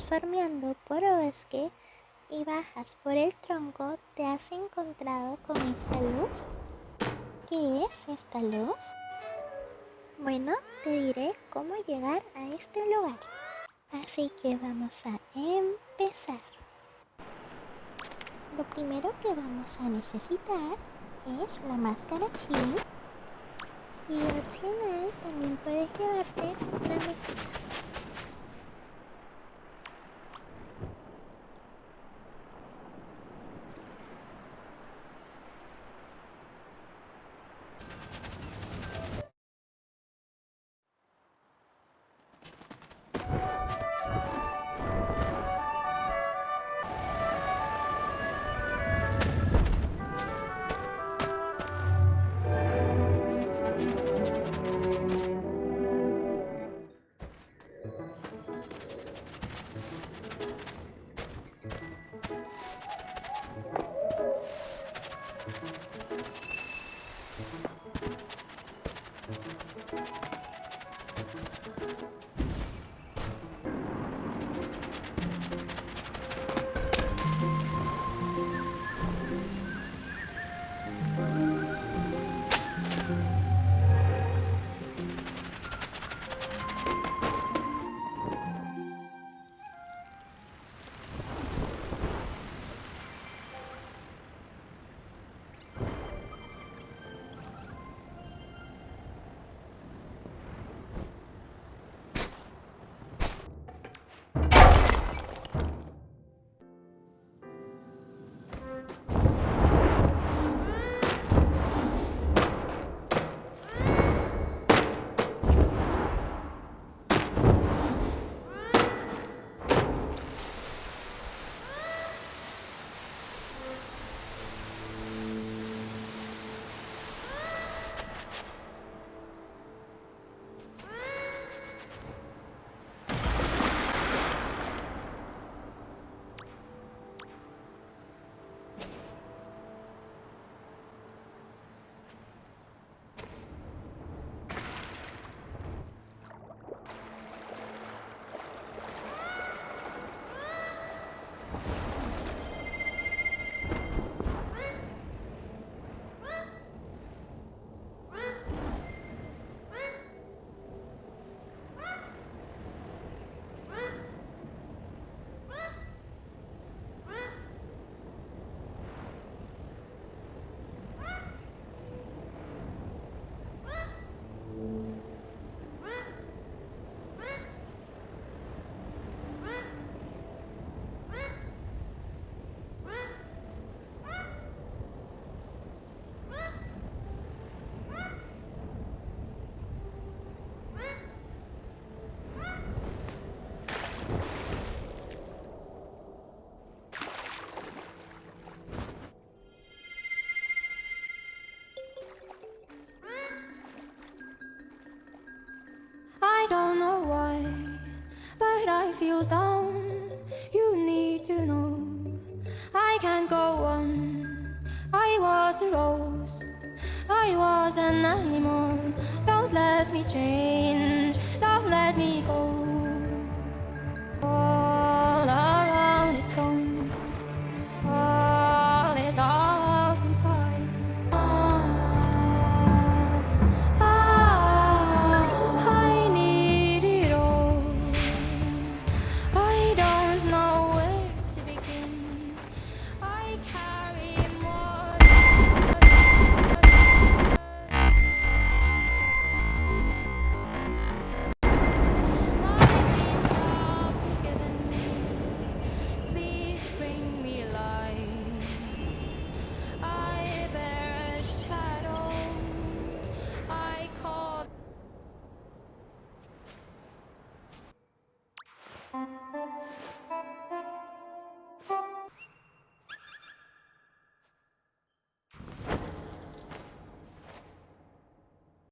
farmeando por bosque y bajas por el tronco, te has encontrado con esta luz. ¿Qué es esta luz? Bueno, te diré cómo llegar a este lugar. Así que vamos a empezar. Lo primero que vamos a necesitar es la máscara chili y opcional también puedes llevarte otra mesita. I don't know why, but I feel down. You need to know I can't go on. I was a rose, I was an animal. Don't let me change, don't let me go.